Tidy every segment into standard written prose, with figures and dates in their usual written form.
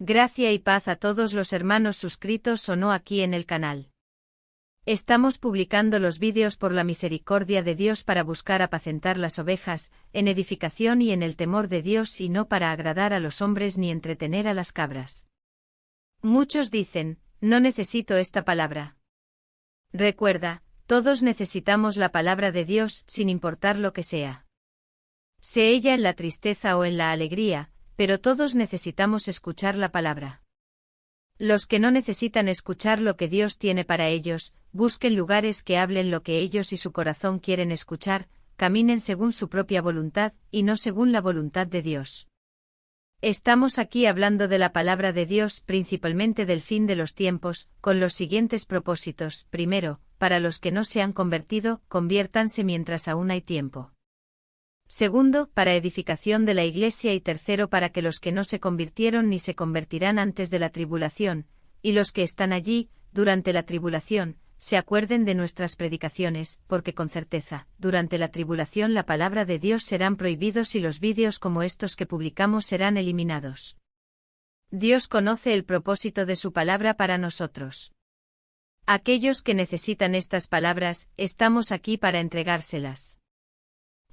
Gracia y paz a todos los hermanos suscritos o no aquí en el canal. Estamos publicando los vídeos por la misericordia de Dios para buscar apacentar las ovejas, en edificación y en el temor de Dios y no para agradar a los hombres ni entretener a las cabras. Muchos dicen, no necesito esta palabra. Recuerda, todos necesitamos la palabra de Dios sin importar lo que sea. Sea ella en la tristeza o en la alegría, pero todos necesitamos escuchar la palabra. Los que no necesitan escuchar lo que Dios tiene para ellos, busquen lugares que hablen lo que ellos y su corazón quieren escuchar, caminen según su propia voluntad y no según la voluntad de Dios. Estamos aquí hablando de la palabra de Dios, principalmente del fin de los tiempos, con los siguientes propósitos. Primero, para los que no se han convertido, conviértanse mientras aún hay tiempo. Segundo, para edificación de la Iglesia y tercero para que los que no se convirtieron ni se convertirán antes de la tribulación, y los que están allí, durante la tribulación, se acuerden de nuestras predicaciones, porque con certeza, durante la tribulación la palabra de Dios serán prohibidos y los vídeos como estos que publicamos serán eliminados. Dios conoce el propósito de su palabra para nosotros. Aquellos que necesitan estas palabras, estamos aquí para entregárselas.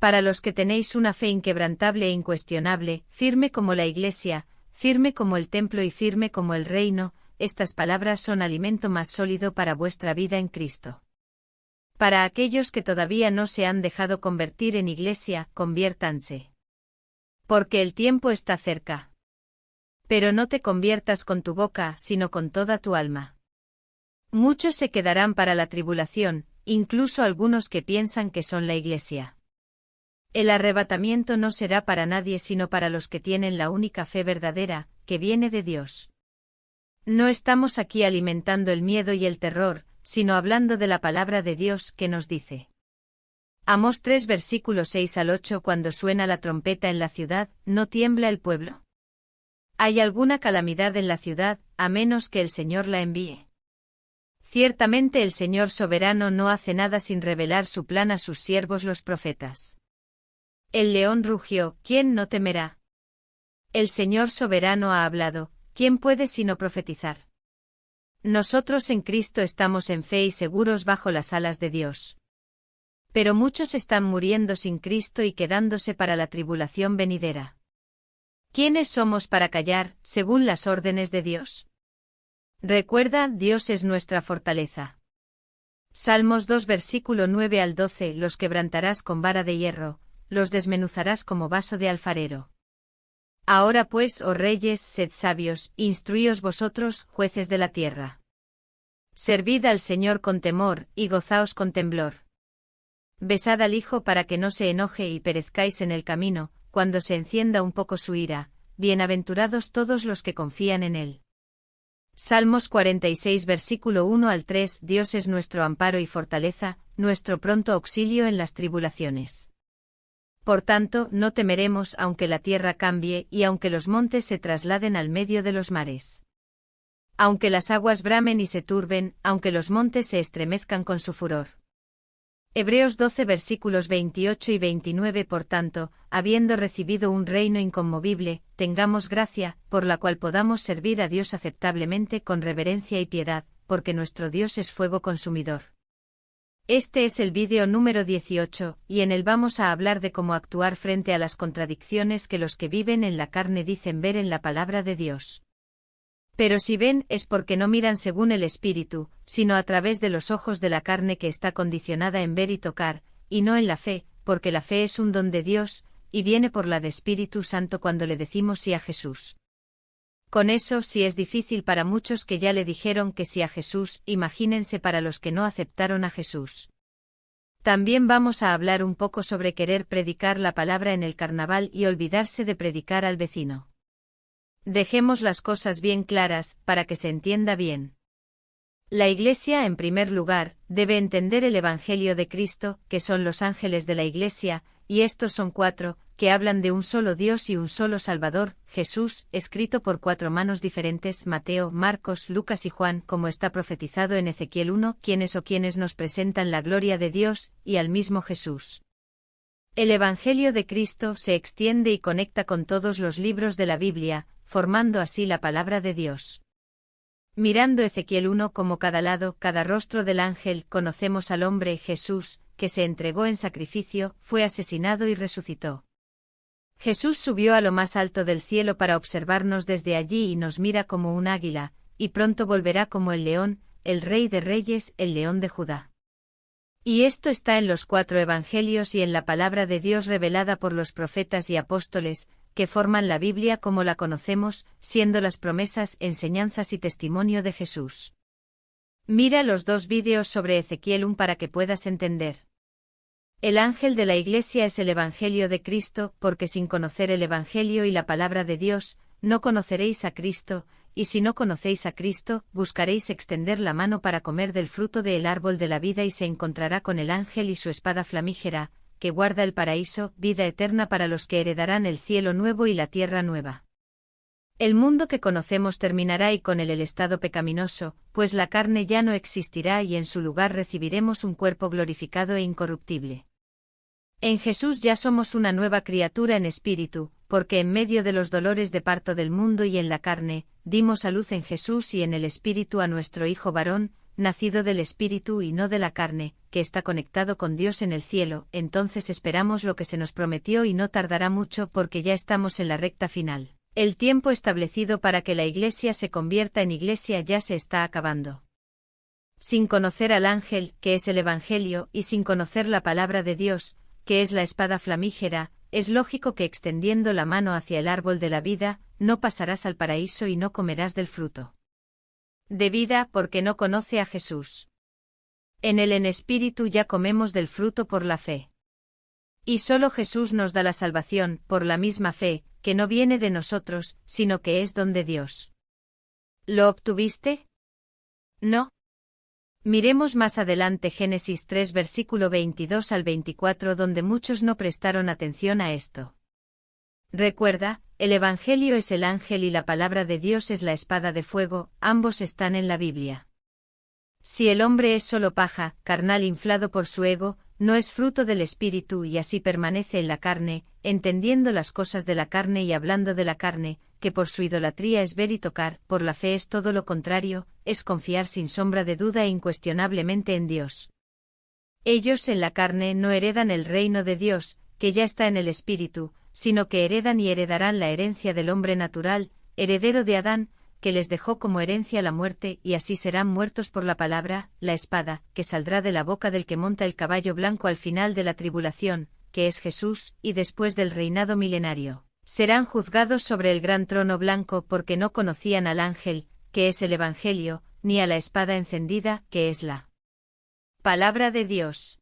Para los que tenéis una fe inquebrantable e incuestionable, firme como la Iglesia, firme como el templo y firme como el reino, estas palabras son alimento más sólido para vuestra vida en Cristo. Para aquellos que todavía no se han dejado convertir en Iglesia, conviértanse. Porque el tiempo está cerca. Pero no te conviertas con tu boca, sino con toda tu alma. Muchos se quedarán para la tribulación, incluso algunos que piensan que son la Iglesia. El arrebatamiento no será para nadie sino para los que tienen la única fe verdadera, que viene de Dios. No estamos aquí alimentando el miedo y el terror, sino hablando de la palabra de Dios que nos dice. Amós 3 versículos 6 al 8 Cuando suena la trompeta en la ciudad, ¿no tiembla el pueblo? ¿Hay alguna calamidad en la ciudad, a menos que el Señor la envíe? Ciertamente el Señor soberano no hace nada sin revelar su plan a sus siervos los profetas. El león rugió, ¿quién no temerá? El Señor soberano ha hablado, ¿quién puede sino profetizar? Nosotros en Cristo estamos en fe y seguros bajo las alas de Dios. Pero muchos están muriendo sin Cristo y quedándose para la tribulación venidera. ¿Quiénes somos para callar, según las órdenes de Dios? Recuerda, Dios es nuestra fortaleza. Salmos 2 versículo 9 al 12 Los quebrantarás con vara de hierro, los desmenuzarás como vaso de alfarero. Ahora pues, oh reyes, sed sabios, instruíos vosotros, jueces de la tierra. Servid al Señor con temor, y gozaos con temblor. Besad al Hijo para que no se enoje y perezcáis en el camino, cuando se encienda un poco su ira, bienaventurados todos los que confían en Él. Salmos 46 versículo 1 al 3 Dios es nuestro amparo y fortaleza, nuestro pronto auxilio en las tribulaciones. Por tanto, no temeremos aunque la tierra cambie y aunque los montes se trasladen al medio de los mares. Aunque las aguas bramen y se turben, aunque los montes se estremezcan con su furor. Hebreos 12 versículos 28 y 29 Por tanto, habiendo recibido un reino inconmovible, tengamos gracia, por la cual podamos servir a Dios aceptablemente con reverencia y piedad, porque nuestro Dios es fuego consumidor. Este es el vídeo número 18, y en él vamos a hablar de cómo actuar frente a las contradicciones que los que viven en la carne dicen ver en la palabra de Dios. Pero si ven es porque no miran según el Espíritu, sino a través de los ojos de la carne que está condicionada en ver y tocar, y no en la fe, porque la fe es un don de Dios, y viene por la de Espíritu Santo cuando le decimos sí a Jesús. Con eso sí es difícil para muchos que ya le dijeron que sí a Jesús, imagínense para los que no aceptaron a Jesús. También vamos a hablar un poco sobre querer predicar la palabra en el carnaval y olvidarse de predicar al vecino. Dejemos las cosas bien claras, para que se entienda bien. La Iglesia, en primer lugar, debe entender el Evangelio de Cristo, que son los ángeles de la Iglesia, y estos son 4, que hablan de un solo Dios y un solo Salvador, Jesús, escrito por 4 manos diferentes, Mateo, Marcos, Lucas y Juan, como está profetizado en Ezequiel 1, quienes nos presentan la gloria de Dios, y al mismo Jesús. El Evangelio de Cristo se extiende y conecta con todos los libros de la Biblia, formando así la palabra de Dios. Mirando Ezequiel 1 como cada lado, cada rostro del ángel, conocemos al hombre Jesús, que se entregó en sacrificio, fue asesinado y resucitó. Jesús subió a lo más alto del cielo para observarnos desde allí y nos mira como un águila, y pronto volverá como el león, el Rey de Reyes, el León de Judá. Y esto está en los 4 evangelios y en la palabra de Dios revelada por los profetas y apóstoles, que forman la Biblia como la conocemos, siendo las promesas, enseñanzas y testimonio de Jesús. Mira los 2 vídeos sobre Ezequiel 1 para que puedas entender. El ángel de la Iglesia es el Evangelio de Cristo, porque sin conocer el Evangelio y la palabra de Dios, no conoceréis a Cristo, y si no conocéis a Cristo, buscaréis extender la mano para comer del fruto del árbol de la vida y se encontrará con el ángel y su espada flamígera, que guarda el paraíso, vida eterna para los que heredarán el cielo nuevo y la tierra nueva. El mundo que conocemos terminará y con él el estado pecaminoso, pues la carne ya no existirá y en su lugar recibiremos un cuerpo glorificado e incorruptible. En Jesús ya somos una nueva criatura en espíritu, porque en medio de los dolores de parto del mundo y en la carne, dimos a luz en Jesús y en el espíritu a nuestro Hijo varón, nacido del espíritu y no de la carne, que está conectado con Dios en el cielo. Entonces esperamos lo que se nos prometió y no tardará mucho porque ya estamos en la recta final. El tiempo establecido para que la Iglesia se convierta en Iglesia ya se está acabando. Sin conocer al ángel, que es el Evangelio, y sin conocer la palabra de Dios, que es la espada flamígera, es lógico que extendiendo la mano hacia el árbol de la vida, no pasarás al paraíso y no comerás del fruto de vida porque no conoce a Jesús. En él en espíritu ya comemos del fruto por la fe. Y solo Jesús nos da la salvación, por la misma fe, que no viene de nosotros, sino que es don de Dios. ¿Lo obtuviste? No. Miremos más adelante Génesis 3 versículo 22 al 24 donde muchos no prestaron atención a esto. Recuerda, el Evangelio es el ángel y la palabra de Dios es la espada de fuego, ambos están en la Biblia. Si el hombre es solo paja, carnal inflado por su ego, no es fruto del Espíritu y así permanece en la carne, entendiendo las cosas de la carne y hablando de la carne, que por su idolatría es ver y tocar, por la fe es todo lo contrario, es confiar sin sombra de duda e incuestionablemente en Dios. Ellos en la carne no heredan el reino de Dios, que ya está en el Espíritu, sino que heredan y heredarán la herencia del hombre natural, heredero de Adán, que les dejó como herencia la muerte y así serán muertos por la palabra, la espada, que saldrá de la boca del que monta el caballo blanco al final de la tribulación, que es Jesús, y después del reinado milenario. Serán juzgados sobre el gran trono blanco porque no conocían al ángel, que es el Evangelio, ni a la espada encendida, que es la palabra de Dios.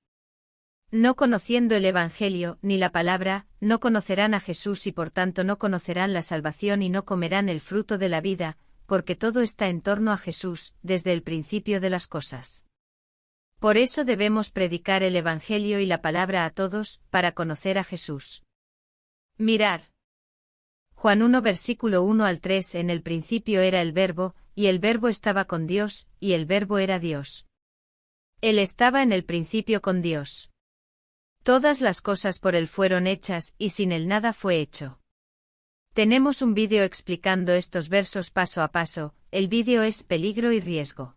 No conociendo el Evangelio, ni la palabra, no conocerán a Jesús y por tanto no conocerán la salvación y no comerán el fruto de la vida, porque todo está en torno a Jesús, desde el principio de las cosas. Por eso debemos predicar el Evangelio y la palabra a todos, para conocer a Jesús. Mirar. Juan 1 versículo 1 al 3 En el principio era el Verbo, y el Verbo estaba con Dios, y el Verbo era Dios. Él estaba en el principio con Dios. Todas las cosas por él fueron hechas, y sin él nada fue hecho. Tenemos un vídeo explicando estos versos paso a paso, el vídeo es Peligro y Riesgo.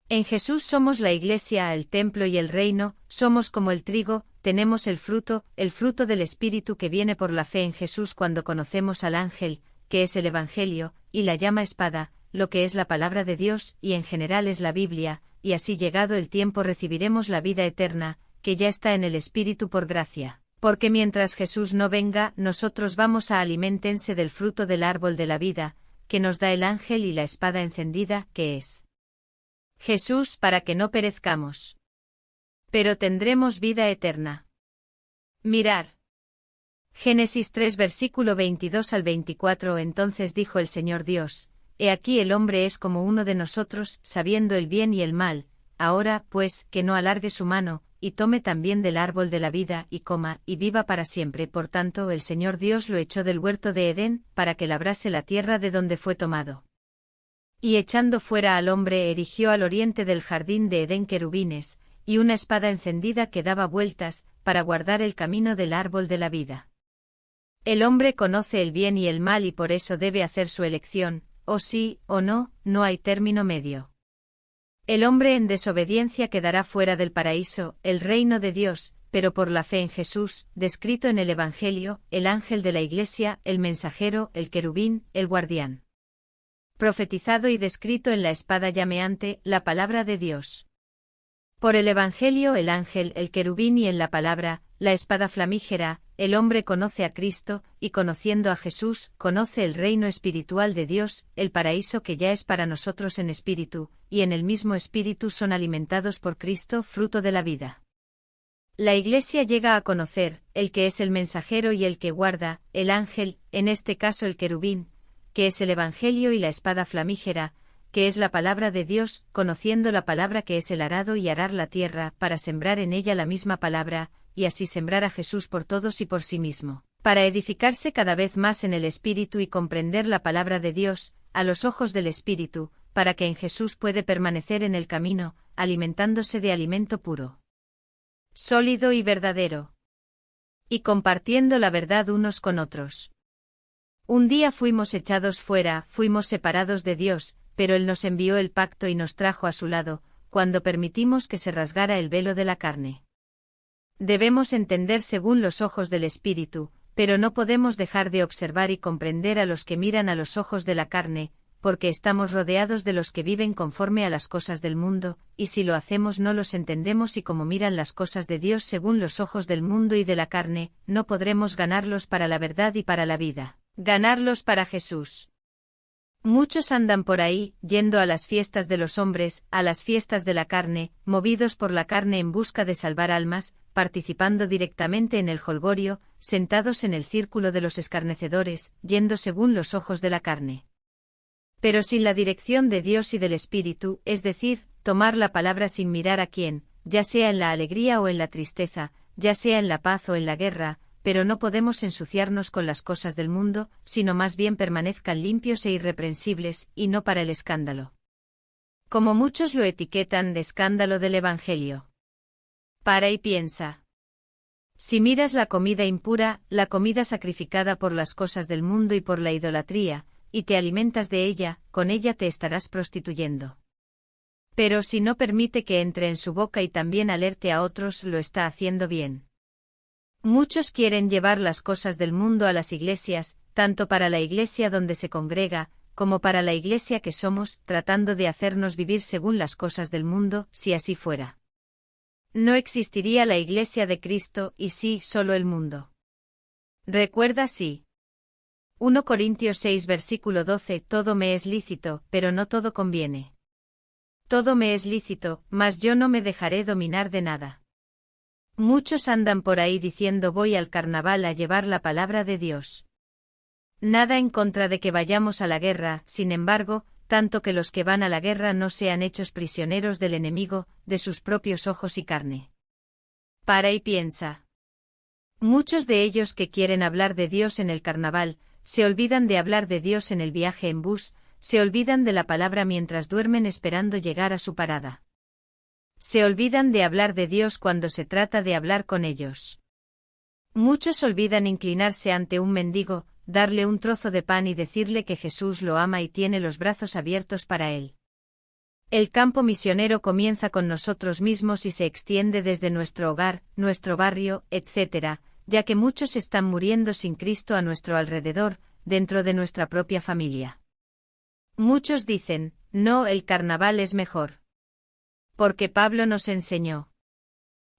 En Jesús somos la Iglesia, el templo y el reino, somos como el trigo, tenemos el fruto del Espíritu que viene por la fe en Jesús cuando conocemos al ángel, que es el Evangelio, y la llama espada, lo que es la palabra de Dios y en general es la Biblia, y así llegado el tiempo recibiremos la vida eterna, que ya está en el Espíritu por gracia. Porque mientras Jesús no venga, nosotros vamos a alimentarse del fruto del árbol de la vida, que nos da el ángel y la espada encendida, que es Jesús, para que no perezcamos. Pero tendremos vida eterna. Mirar. Génesis 3 versículo 22 al 24 Entonces dijo el Señor Dios, He aquí el hombre es como uno de nosotros, sabiendo el bien y el mal, ahora, pues, que no alargue su mano, y tome también del árbol de la vida, y coma, y viva para siempre. Por tanto el Señor Dios lo echó del huerto de Edén, para que labrase la tierra de donde fue tomado. Y echando fuera al hombre erigió al oriente del jardín de Edén querubines, y una espada encendida que daba vueltas, para guardar el camino del árbol de la vida. El hombre conoce el bien y el mal y por eso debe hacer su elección, o sí, o no, no hay término medio. El hombre en desobediencia quedará fuera del paraíso, el reino de Dios, pero por la fe en Jesús, descrito en el Evangelio, el ángel de la Iglesia, el mensajero, el querubín, el guardián. Profetizado y descrito en la espada llameante, la palabra de Dios. Por el Evangelio, el ángel, el querubín y en la palabra, la espada flamígera, el hombre conoce a Cristo, y conociendo a Jesús, conoce el reino espiritual de Dios, el paraíso que ya es para nosotros en espíritu, y en el mismo espíritu son alimentados por Cristo, fruto de la vida. La Iglesia llega a conocer, el que es el mensajero y el que guarda, el ángel, en este caso el querubín, que es el Evangelio y la espada flamígera, que es la palabra de Dios, conociendo la palabra que es el arado y arar la tierra, para sembrar en ella la misma palabra, y así sembrar a Jesús por todos y por sí mismo, para edificarse cada vez más en el Espíritu y comprender la palabra de Dios, a los ojos del Espíritu, para que en Jesús puede permanecer en el camino, alimentándose de alimento puro, sólido y verdadero, y compartiendo la verdad unos con otros. Un día fuimos echados fuera, fuimos separados de Dios, pero Él nos envió el pacto y nos trajo a su lado, cuando permitimos que se rasgara el velo de la carne. Debemos entender según los ojos del Espíritu, pero no podemos dejar de observar y comprender a los que miran a los ojos de la carne, porque estamos rodeados de los que viven conforme a las cosas del mundo, y si lo hacemos no los entendemos y como miran las cosas de Dios según los ojos del mundo y de la carne, no podremos ganarlos para la verdad y para la vida, ganarlos para Jesús. Muchos andan por ahí, yendo a las fiestas de los hombres, a las fiestas de la carne, movidos por la carne en busca de salvar almas, participando directamente en el jolgorio, sentados en el círculo de los escarnecedores, yendo según los ojos de la carne. Pero sin la dirección de Dios y del Espíritu, es decir, tomar la palabra sin mirar a quién, ya sea en la alegría o en la tristeza, ya sea en la paz o en la guerra, pero no podemos ensuciarnos con las cosas del mundo, sino más bien permanezcan limpios e irreprensibles, y no para el escándalo. Como muchos lo etiquetan de escándalo del Evangelio. Para y piensa. Si miras la comida impura, la comida sacrificada por las cosas del mundo y por la idolatría, y te alimentas de ella, con ella te estarás prostituyendo. Pero si no permite que entre en su boca y también alerte a otros, lo está haciendo bien. Muchos quieren llevar las cosas del mundo a las iglesias, tanto para la iglesia donde se congrega, como para la iglesia que somos, tratando de hacernos vivir según las cosas del mundo, si así fuera. No existiría la iglesia de Cristo, y sí, solo el mundo. Recuerda sí. 1 Corintios 6 versículo 12 Todo me es lícito, pero no todo conviene. Todo me es lícito, mas yo no me dejaré dominar de nada. Muchos andan por ahí diciendo voy al carnaval a llevar la palabra de Dios. Nada en contra de que vayamos a la guerra, sin embargo, tanto que los que van a la guerra no sean hechos prisioneros del enemigo, de sus propios ojos y carne. Para y piensa. Muchos de ellos que quieren hablar de Dios en el carnaval, se olvidan de hablar de Dios en el viaje en bus, se olvidan de la palabra mientras duermen esperando llegar a su parada. Se olvidan de hablar de Dios cuando se trata de hablar con ellos. Muchos olvidan inclinarse ante un mendigo, darle un trozo de pan y decirle que Jesús lo ama y tiene los brazos abiertos para él. El campo misionero comienza con nosotros mismos y se extiende desde nuestro hogar, nuestro barrio, etc., ya que muchos están muriendo sin Cristo a nuestro alrededor, dentro de nuestra propia familia. Muchos dicen, no, el carnaval es mejor. Porque Pablo nos enseñó.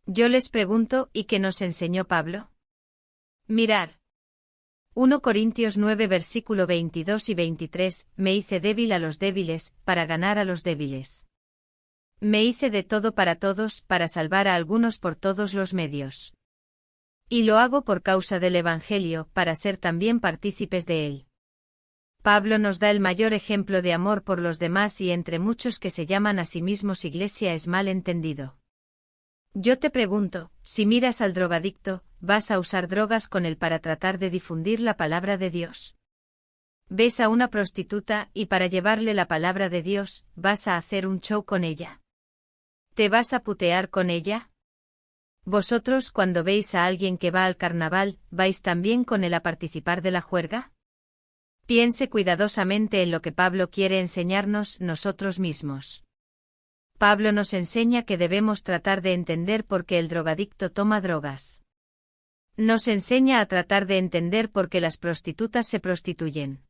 Yo les pregunto, ¿y qué nos enseñó Pablo? Mirar. 1 Corintios 9 versículo 22 y 23, me hice débil a los débiles, para ganar a los débiles. Me hice de todo para todos, para salvar a algunos por todos los medios. Y lo hago por causa del Evangelio, para ser también partícipes de él. Pablo nos da el mayor ejemplo de amor por los demás y entre muchos que se llaman a sí mismos iglesia es mal entendido. Yo te pregunto, si miras al drogadicto, ¿vas a usar drogas con él para tratar de difundir la palabra de Dios? ¿Ves a una prostituta y para llevarle la palabra de Dios, vas a hacer un show con ella? ¿Te vas a putear con ella? ¿Vosotros cuando veis a alguien que va al carnaval, vais también con él a participar de la juerga? Piense cuidadosamente en lo que Pablo quiere enseñarnos nosotros mismos. Pablo nos enseña que debemos tratar de entender por qué el drogadicto toma drogas. Nos enseña a tratar de entender por qué las prostitutas se prostituyen.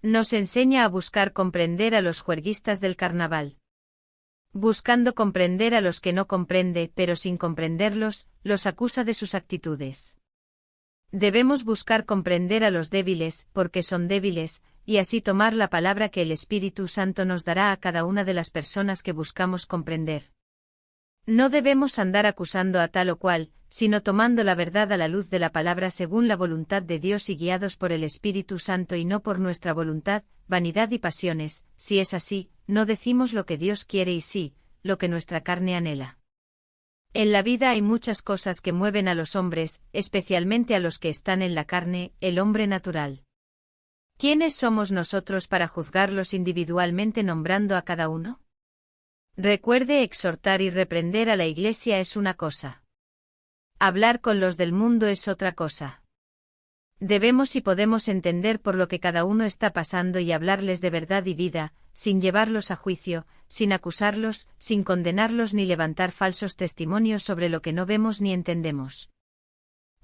Nos enseña a buscar comprender a los juerguistas del carnaval. Buscando comprender a los que no comprende, pero sin comprenderlos, los acusa de sus actitudes. Debemos buscar comprender a los débiles, porque son débiles, y así tomar la palabra que el Espíritu Santo nos dará a cada una de las personas que buscamos comprender. No debemos andar acusando a tal o cual, sino tomando la verdad a la luz de la palabra según la voluntad de Dios y guiados por el Espíritu Santo y no por nuestra voluntad, vanidad y pasiones. Si es así, no decimos lo que Dios quiere y sí, lo que nuestra carne anhela. En la vida hay muchas cosas que mueven a los hombres, especialmente a los que están en la carne, el hombre natural. ¿Quiénes somos nosotros para juzgarlos individualmente nombrando a cada uno? Recuerde, exhortar y reprender a la Iglesia es una cosa. Hablar con los del mundo es otra cosa. Debemos y podemos entender por lo que cada uno está pasando y hablarles de verdad y vida, sin llevarlos a juicio, sin acusarlos, sin condenarlos ni levantar falsos testimonios sobre lo que no vemos ni entendemos.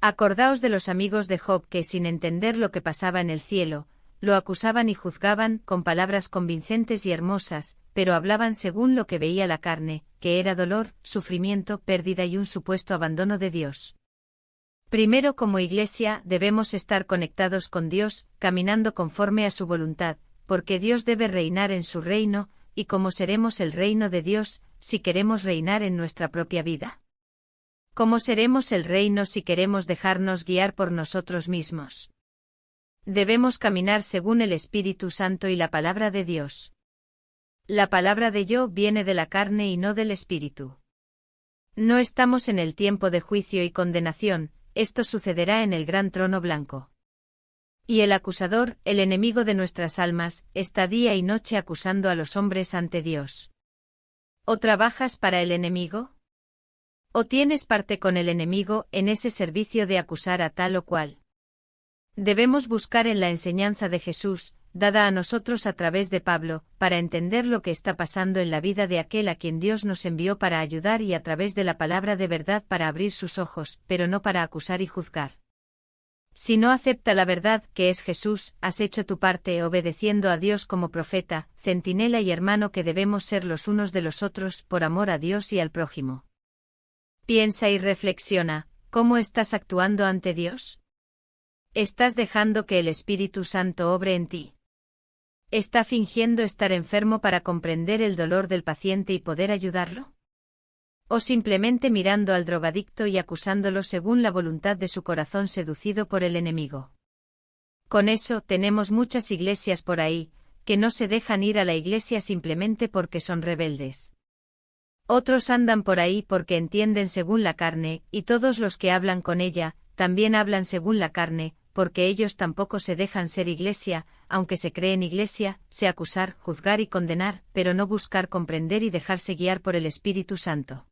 Acordaos de los amigos de Job que, sin entender lo que pasaba en el cielo, lo acusaban y juzgaban con palabras convincentes y hermosas, pero hablaban según lo que veía la carne, que era dolor, sufrimiento, pérdida y un supuesto abandono de Dios. Primero, como Iglesia, debemos estar conectados con Dios, caminando conforme a su voluntad, porque Dios debe reinar en su reino, y cómo seremos el reino de Dios, si queremos reinar en nuestra propia vida. ¿Cómo seremos el reino si queremos dejarnos guiar por nosotros mismos? Debemos caminar según el Espíritu Santo y la palabra de Dios. La palabra de yo viene de la carne y no del Espíritu. No estamos en el tiempo de juicio y condenación, esto sucederá en el gran trono blanco. Y el acusador, el enemigo de nuestras almas, está día y noche acusando a los hombres ante Dios. ¿O trabajas para el enemigo? ¿O tienes parte con el enemigo en ese servicio de acusar a tal o cual? Debemos buscar en la enseñanza de Jesús, dada a nosotros a través de Pablo, para entender lo que está pasando en la vida de aquel a quien Dios nos envió para ayudar y a través de la palabra de verdad para abrir sus ojos, pero no para acusar y juzgar. Si no acepta la verdad, que es Jesús, has hecho tu parte obedeciendo a Dios como profeta, centinela y hermano que debemos ser los unos de los otros por amor a Dios y al prójimo. Piensa y reflexiona, ¿cómo estás actuando ante Dios? ¿Estás dejando que el Espíritu Santo obre en ti? ¿Está fingiendo estar enfermo para comprender el dolor del paciente y poder ayudarlo? ¿O simplemente mirando al drogadicto y acusándolo según la voluntad de su corazón seducido por el enemigo? Con eso, tenemos muchas iglesias por ahí, que no se dejan ir a la iglesia simplemente porque son rebeldes. Otros andan por ahí porque entienden según la carne, y todos los que hablan con ella, también hablan según la carne, porque ellos tampoco se dejan ser iglesia, aunque se creen iglesia, se acusar, juzgar y condenar, pero no buscar comprender y dejarse guiar por el Espíritu Santo.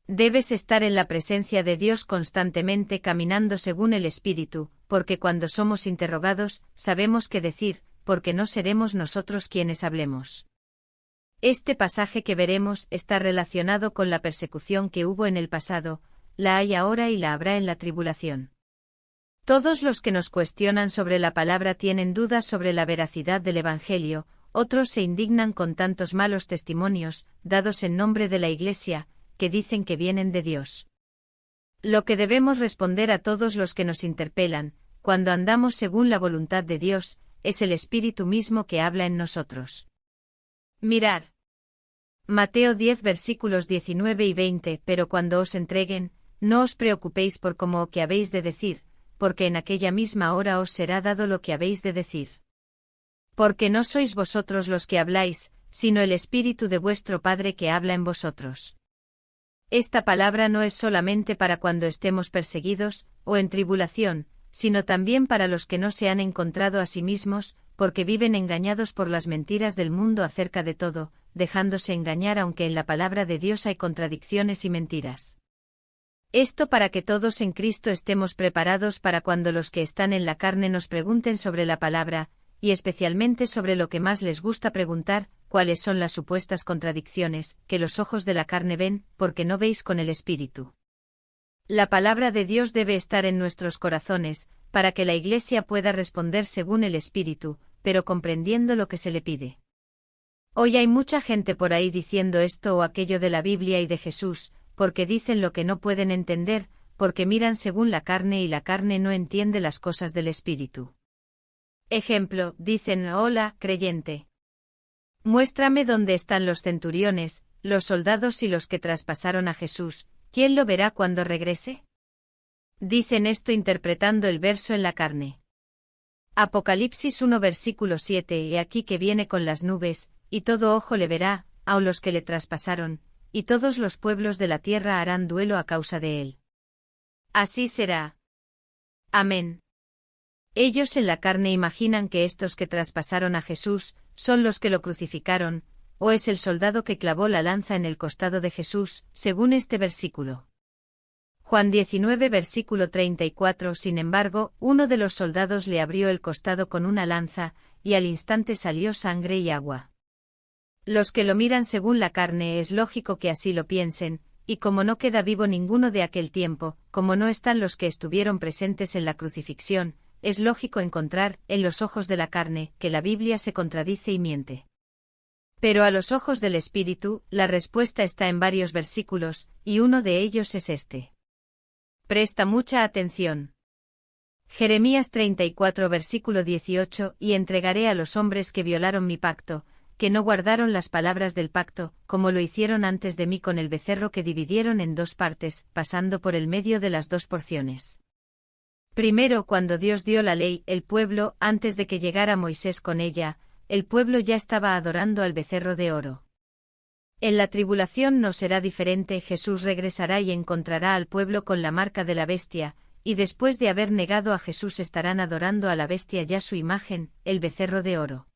Debes estar en la presencia de Dios constantemente caminando según el Espíritu, porque cuando somos interrogados, sabemos qué decir, porque no seremos nosotros quienes hablemos. Este pasaje que veremos está relacionado con la persecución que hubo en el pasado, la hay ahora y la habrá en la tribulación. Todos los que nos cuestionan sobre la palabra tienen dudas sobre la veracidad del Evangelio, otros se indignan con tantos malos testimonios, dados en nombre de la Iglesia, que dicen que vienen de Dios. Lo que debemos responder a todos los que nos interpelan, cuando andamos según la voluntad de Dios, es el Espíritu mismo que habla en nosotros. Mirad. Mateo 10 versículos 19 y 20. Pero cuando os entreguen, no os preocupéis por cómo o qué habéis de decir, porque en aquella misma hora os será dado lo que habéis de decir. Porque no sois vosotros los que habláis, sino el Espíritu de vuestro Padre que habla en vosotros. Esta palabra no es solamente para cuando estemos perseguidos, o en tribulación, sino también para los que no se han encontrado a sí mismos, porque viven engañados por las mentiras del mundo acerca de todo, dejándose engañar aunque en la palabra de Dios hay contradicciones y mentiras. Esto para que todos en Cristo estemos preparados para cuando los que están en la carne nos pregunten sobre la palabra, y especialmente sobre lo que más les gusta preguntar, cuáles son las supuestas contradicciones que los ojos de la carne ven, porque no veis con el Espíritu. La palabra de Dios debe estar en nuestros corazones, para que la Iglesia pueda responder según el Espíritu, pero comprendiendo lo que se le pide. Hoy hay mucha gente por ahí diciendo esto o aquello de la Biblia y de Jesús, porque dicen lo que no pueden entender, porque miran según la carne y la carne no entiende las cosas del Espíritu. Ejemplo, dicen: hola, creyente. Muéstrame dónde están los centuriones, los soldados y los que traspasaron a Jesús, ¿quién lo verá cuando regrese? Dicen esto interpretando el verso en la carne. Apocalipsis 1 versículo 7: He aquí que viene con las nubes, y todo ojo le verá, aun los que le traspasaron, y todos los pueblos de la tierra harán duelo a causa de él. Así será. Amén. Ellos en la carne imaginan que estos que traspasaron a Jesús son los que lo crucificaron, o es el soldado que clavó la lanza en el costado de Jesús, según este versículo. Juan 19 versículo 34. Sin embargo, uno de los soldados le abrió el costado con una lanza, y al instante salió sangre y agua. Los que lo miran según la carne es lógico que así lo piensen, y como no queda vivo ninguno de aquel tiempo, como no están los que estuvieron presentes en la crucifixión, es lógico encontrar, en los ojos de la carne, que la Biblia se contradice y miente. Pero a los ojos del Espíritu, la respuesta está en varios versículos, y uno de ellos es este. Presta mucha atención. Jeremías 34 versículo 18: Y entregaré a los hombres que violaron mi pacto, que no guardaron las palabras del pacto, como lo hicieron antes de mí con el becerro que dividieron en dos partes, pasando por el medio de las dos porciones. Primero, cuando Dios dio la ley, el pueblo, antes de que llegara Moisés con ella, el pueblo ya estaba adorando al becerro de oro. En la tribulación no será diferente. Jesús regresará y encontrará al pueblo con la marca de la bestia, y después de haber negado a Jesús estarán adorando a la bestia ya su imagen, el becerro de oro.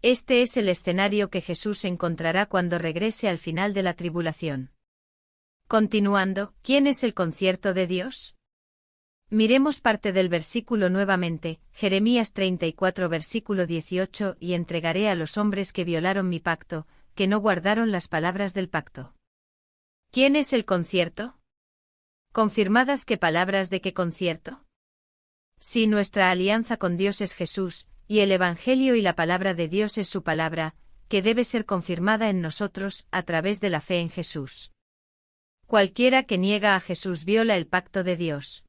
Este es el escenario que Jesús encontrará cuando regrese al final de la tribulación. Continuando, ¿quién es el concierto de Dios? Miremos parte del versículo nuevamente, Jeremías 34 versículo 18: Y entregaré a los hombres que violaron mi pacto, que no guardaron las palabras del pacto. ¿Quién es el concierto? ¿Confirmadas qué palabras de qué concierto? Si nuestra alianza con Dios es Jesús, y el Evangelio y la palabra de Dios es su palabra, que debe ser confirmada en nosotros, a través de la fe en Jesús. Cualquiera que niega a Jesús viola el pacto de Dios.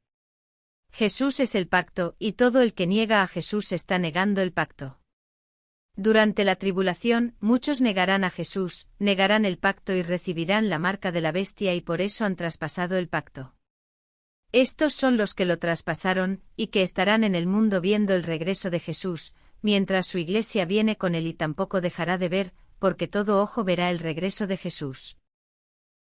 Jesús es el pacto, y todo el que niega a Jesús está negando el pacto. Durante la tribulación, muchos negarán a Jesús, negarán el pacto y recibirán la marca de la bestia y por eso han traspasado el pacto. Estos son los que lo traspasaron, y que estarán en el mundo viendo el regreso de Jesús, mientras su iglesia viene con él y tampoco dejará de ver, porque todo ojo verá el regreso de Jesús.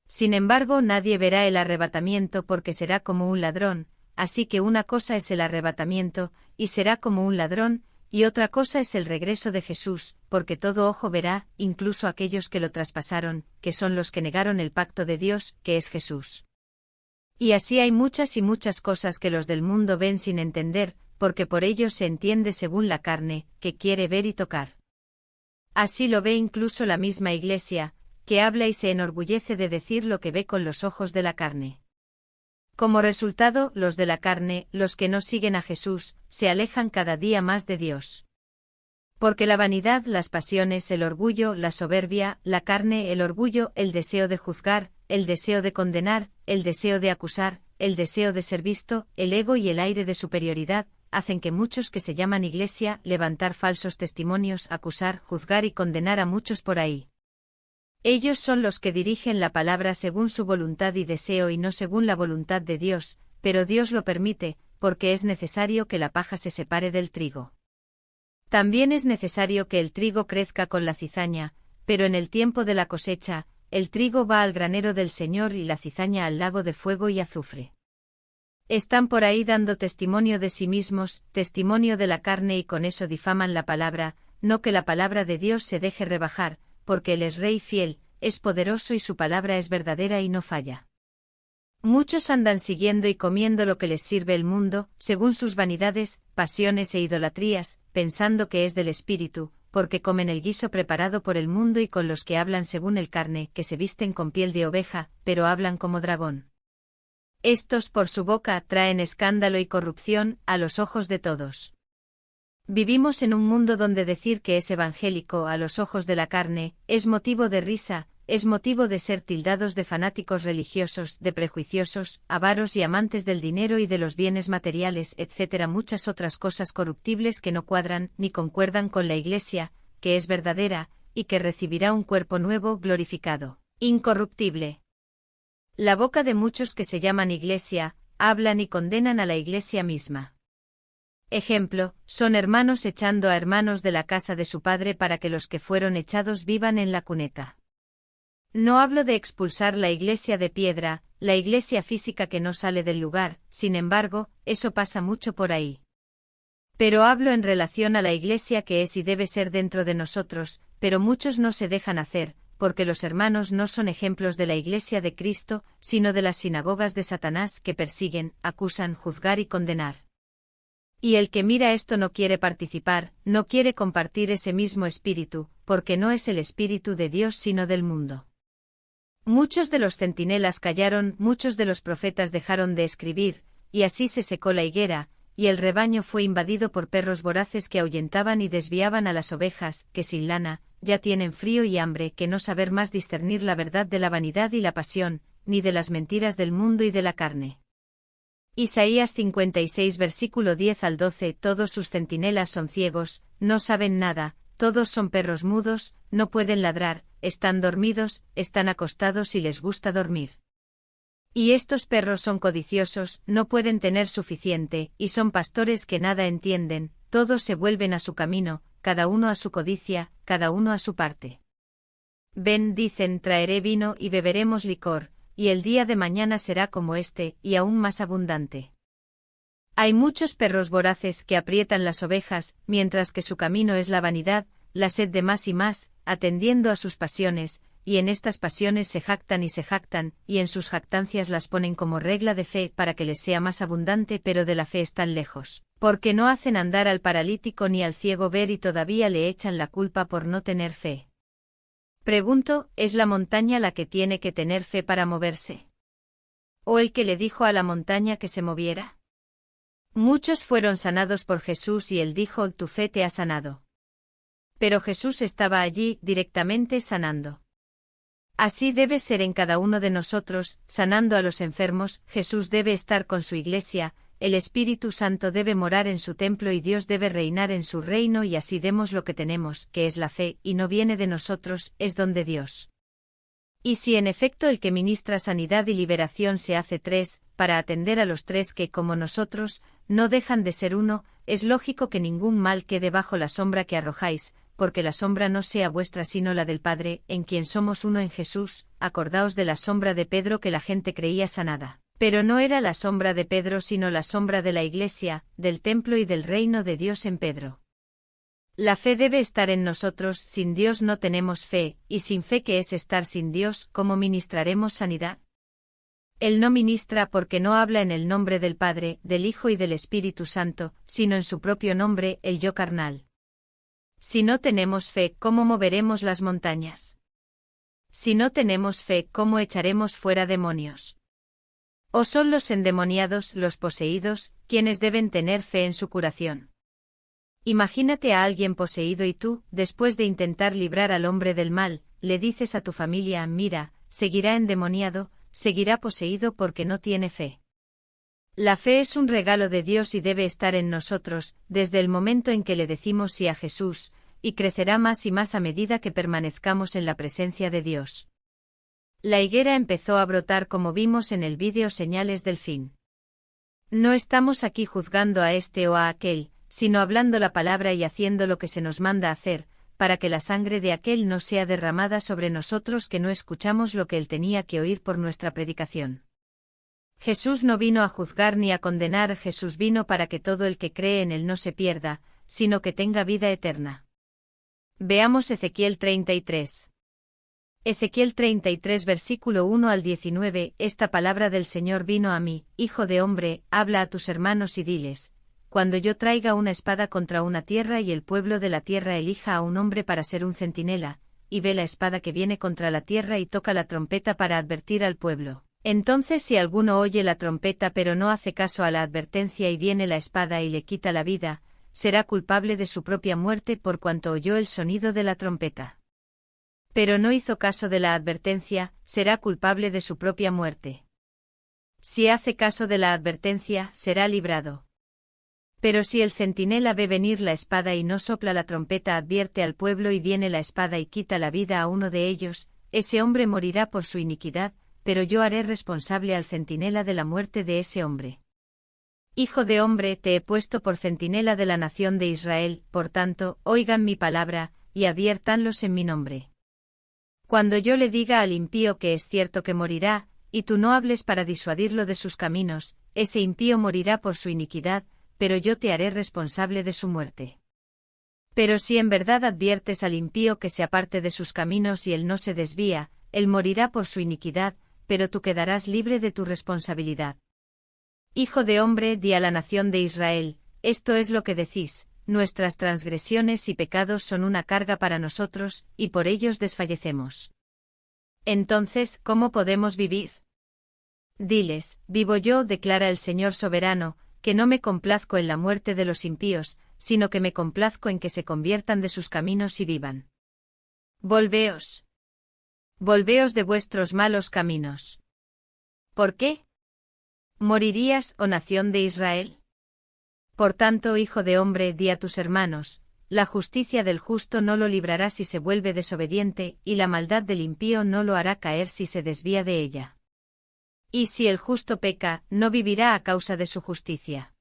Sin embargo, nadie verá el arrebatamiento porque será como un ladrón, así que una cosa es el arrebatamiento, y será como un ladrón, y otra cosa es el regreso de Jesús, porque todo ojo verá, incluso aquellos que lo traspasaron, que son los que negaron el pacto de Dios, que es Jesús. Y así hay muchas y muchas cosas que los del mundo ven sin entender, porque por ellos se entiende según la carne, que quiere ver y tocar. Así lo ve incluso la misma Iglesia, que habla y se enorgullece de decir lo que ve con los ojos de la carne. Como resultado, los de la carne, los que no siguen a Jesús, se alejan cada día más de Dios. Porque la vanidad, las pasiones, el orgullo, la soberbia, la carne, el orgullo, el deseo de juzgar, el deseo de condenar, el deseo de acusar, el deseo de ser visto, el ego y el aire de superioridad, hacen que muchos que se llaman Iglesia, levantar falsos testimonios, acusar, juzgar y condenar a muchos por ahí. Ellos son los que dirigen la palabra según su voluntad y deseo y no según la voluntad de Dios, pero Dios lo permite, porque es necesario que la paja se separe del trigo. También es necesario que el trigo crezca con la cizaña, pero en el tiempo de la cosecha, el trigo va al granero del Señor y la cizaña al lago de fuego y azufre. Están por ahí dando testimonio de sí mismos, testimonio de la carne y con eso difaman la palabra, no que la palabra de Dios se deje rebajar, porque Él es Rey fiel, es poderoso y su palabra es verdadera y no falla. Muchos andan siguiendo y comiendo lo que les sirve el mundo, según sus vanidades, pasiones e idolatrías, pensando que es del espíritu, porque comen el guiso preparado por el mundo y con los que hablan según el carne, que se visten con piel de oveja, pero hablan como dragón. Estos por su boca traen escándalo y corrupción a los ojos de todos. Vivimos en un mundo donde decir que es evangélico a los ojos de la carne es motivo de risa, es motivo de ser tildados de fanáticos religiosos, de prejuiciosos, avaros y amantes del dinero y de los bienes materiales, etc. Muchas otras cosas corruptibles que no cuadran ni concuerdan con la Iglesia, que es verdadera, y que recibirá un cuerpo nuevo, glorificado, incorruptible. La boca de muchos que se llaman Iglesia, hablan y condenan a la Iglesia misma. Ejemplo, son hermanos echando a hermanos de la casa de su padre para que los que fueron echados vivan en la cuneta. No hablo de expulsar la iglesia de piedra, la iglesia física que no sale del lugar, sin embargo, eso pasa mucho por ahí. Pero hablo en relación a la iglesia que es y debe ser dentro de nosotros, pero muchos no se dejan hacer, porque los hermanos no son ejemplos de la iglesia de Cristo, sino de las sinagogas de Satanás que persiguen, acusan, juzgar y condenar. Y el que mira esto no quiere participar, no quiere compartir ese mismo espíritu, porque no es el espíritu de Dios sino del mundo. Muchos de los centinelas callaron, muchos de los profetas dejaron de escribir, y así se secó la higuera, y el rebaño fue invadido por perros voraces que ahuyentaban y desviaban a las ovejas, que sin lana, ya tienen frío y hambre, que no saber más discernir la verdad de la vanidad y la pasión, ni de las mentiras del mundo y de la carne. Isaías 56 versículo 10 al 12. Todos sus centinelas son ciegos, no saben nada, todos son perros mudos, no pueden ladrar, están dormidos, están acostados y les gusta dormir. Y estos perros son codiciosos, no pueden tener suficiente, y son pastores que nada entienden, todos se vuelven a su camino, cada uno a su codicia, cada uno a su parte. Ven, dicen, traeré vino y beberemos licor, y el día de mañana será como este, y aún más abundante. Hay muchos perros voraces que aprietan las ovejas, mientras que su camino es la vanidad, la sed de más y más, atendiendo a sus pasiones, y en estas pasiones se jactan, y en sus jactancias las ponen como regla de fe para que les sea más abundante, pero de la fe están lejos, porque no hacen andar al paralítico ni al ciego ver y todavía le echan la culpa por no tener fe. Pregunto, ¿es la montaña la que tiene que tener fe para moverse? ¿O el que le dijo a la montaña que se moviera? Muchos fueron sanados por Jesús y él dijo, tu fe te ha sanado. Pero Jesús estaba allí, directamente sanando. Así debe ser en cada uno de nosotros, sanando a los enfermos. Jesús debe estar con su iglesia, el Espíritu Santo debe morar en su templo y Dios debe reinar en su reino y así demos lo que tenemos, que es la fe, y no viene de nosotros, es don de Dios. Y si en efecto el que ministra sanidad y liberación se hace tres, para atender a los tres que, como nosotros, no dejan de ser uno, es lógico que ningún mal quede bajo la sombra que arrojáis, porque la sombra no sea vuestra sino la del Padre, en quien somos uno en Jesús. Acordaos de la sombra de Pedro que la gente creía sanada. Pero no era la sombra de Pedro sino la sombra de la Iglesia, del templo y del reino de Dios en Pedro. La fe debe estar en nosotros, sin Dios no tenemos fe, y sin fe que es estar sin Dios, ¿cómo ministraremos sanidad? Él no ministra porque no habla en el nombre del Padre, del Hijo y del Espíritu Santo, sino en su propio nombre, el yo carnal. Si no tenemos fe, ¿cómo moveremos las montañas? Si no tenemos fe, ¿cómo echaremos fuera demonios? ¿O son los endemoniados, los poseídos, quienes deben tener fe en su curación? Imagínate a alguien poseído y tú, después de intentar librar al hombre del mal, le dices a tu familia, mira, seguirá endemoniado, seguirá poseído porque no tiene fe. La fe es un regalo de Dios y debe estar en nosotros, desde el momento en que le decimos sí a Jesús, y crecerá más y más a medida que permanezcamos en la presencia de Dios. La higuera empezó a brotar como vimos en el vídeo Señales del Fin. No estamos aquí juzgando a este o a aquel, sino hablando la palabra y haciendo lo que se nos manda hacer, para que la sangre de aquel no sea derramada sobre nosotros que no escuchamos lo que él tenía que oír por nuestra predicación. Jesús no vino a juzgar ni a condenar, Jesús vino para que todo el que cree en él no se pierda, sino que tenga vida eterna. Veamos Ezequiel 33. Ezequiel 33 versículo 1 al 19. Esta palabra del Señor vino a mí: Hijo de hombre, habla a tus hermanos y diles: cuando yo traiga una espada contra una tierra y el pueblo de la tierra elija a un hombre para ser un centinela, y ve la espada que viene contra la tierra y toca la trompeta para advertir al pueblo. Entonces si alguno oye la trompeta pero no hace caso a la advertencia y viene la espada y le quita la vida, será culpable de su propia muerte por cuanto oyó el sonido de la trompeta. Pero no hizo caso de la advertencia, será culpable de su propia muerte. Si hace caso de la advertencia, será librado. Pero si el centinela ve venir la espada y no sopla la trompeta, advierte al pueblo y viene la espada y quita la vida a uno de ellos, ese hombre morirá por su iniquidad, pero yo haré responsable al centinela de la muerte de ese hombre. Hijo de hombre, te he puesto por centinela de la nación de Israel, por tanto, oigan mi palabra, y adviértanlos en mi nombre. Cuando yo le diga al impío que es cierto que morirá, y tú no hables para disuadirlo de sus caminos, ese impío morirá por su iniquidad, pero yo te haré responsable de su muerte. Pero si en verdad adviertes al impío que se aparte de sus caminos y él no se desvía, él morirá por su iniquidad, pero tú quedarás libre de tu responsabilidad. Hijo de hombre, di a la nación de Israel: esto es lo que decís: nuestras transgresiones y pecados son una carga para nosotros, y por ellos desfallecemos. Entonces, ¿cómo podemos vivir? Diles: vivo yo, declara el Señor soberano, que no me complazco en la muerte de los impíos, sino que me complazco en que se conviertan de sus caminos y vivan. Volveos. Volveos de vuestros malos caminos. ¿Por qué? ¿Morirías, oh nación de Israel? Por tanto, hijo de hombre, di a tus hermanos: la justicia del justo no lo librará si se vuelve desobediente, y la maldad del impío no lo hará caer si se desvía de ella. Y si el justo peca, no vivirá a causa de su justicia.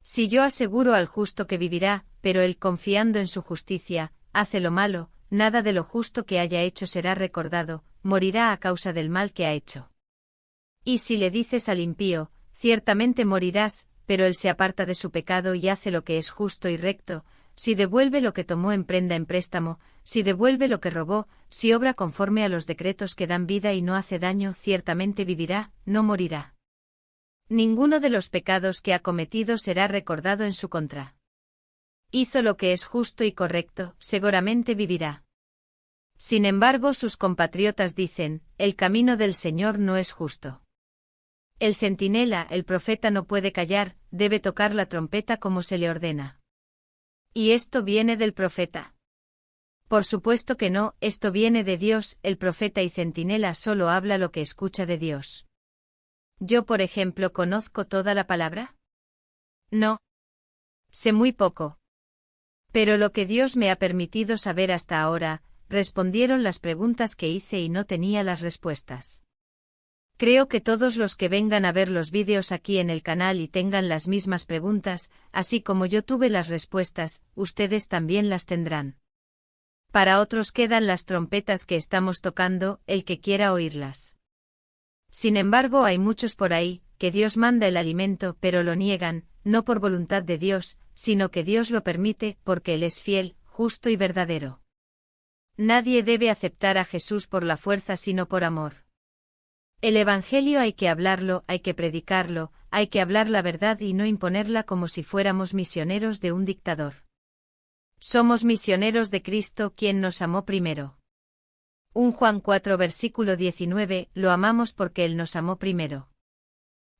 Si yo aseguro al justo que vivirá, pero él, confiando en su justicia, hace lo malo, nada de lo justo que haya hecho será recordado, morirá a causa del mal que ha hecho. Y si le dices al impío: ciertamente morirás, pero él se aparta de su pecado y hace lo que es justo y recto, si devuelve lo que tomó en prenda en préstamo, si devuelve lo que robó, si obra conforme a los decretos que dan vida y no hace daño, ciertamente vivirá, no morirá. Ninguno de los pecados que ha cometido será recordado en su contra. Hizo lo que es justo y correcto, seguramente vivirá. Sin embargo, sus compatriotas dicen: el camino del Señor no es justo. El centinela, el profeta, no puede callar, debe tocar la trompeta como se le ordena. ¿Y esto viene del profeta? Por supuesto que no, esto viene de Dios. El profeta y centinela solo habla lo que escucha de Dios. ¿Yo, por ejemplo, conozco toda la palabra? No. Sé muy poco. Pero lo que Dios me ha permitido saber hasta ahora, respondieron las preguntas que hice y no tenía las respuestas. Creo que todos los que vengan a ver los vídeos aquí en el canal y tengan las mismas preguntas, así como yo tuve las respuestas, ustedes también las tendrán. Para otros quedan las trompetas que estamos tocando, el que quiera oírlas. Sin embargo, hay muchos por ahí, que Dios manda el alimento pero lo niegan, no por voluntad de Dios, sino que Dios lo permite, porque Él es fiel, justo y verdadero. Nadie debe aceptar a Jesús por la fuerza sino por amor. El Evangelio hay que hablarlo, hay que predicarlo, hay que hablar la verdad y no imponerla como si fuéramos misioneros de un dictador. Somos misioneros de Cristo, quien nos amó primero. 1 Juan 4 versículo 19, lo amamos porque Él nos amó primero.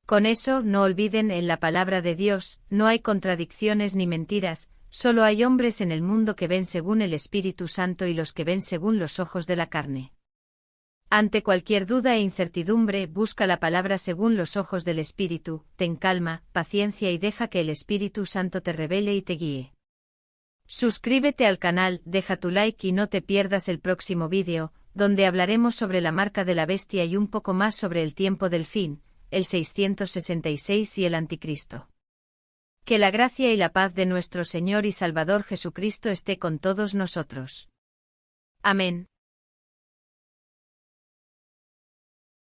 Con eso, no olviden, en la palabra de Dios, no hay contradicciones ni mentiras, solo hay hombres en el mundo que ven según el Espíritu Santo y los que ven según los ojos de la carne. Ante cualquier duda e incertidumbre, busca la palabra según los ojos del Espíritu, ten calma, paciencia y deja que el Espíritu Santo te revele y te guíe. Suscríbete al canal, deja tu like y no te pierdas el próximo vídeo, donde hablaremos sobre la marca de la bestia y un poco más sobre el tiempo del fin, el 666 y el Anticristo. Que la gracia y la paz de nuestro Señor y Salvador Jesucristo esté con todos nosotros. Amén.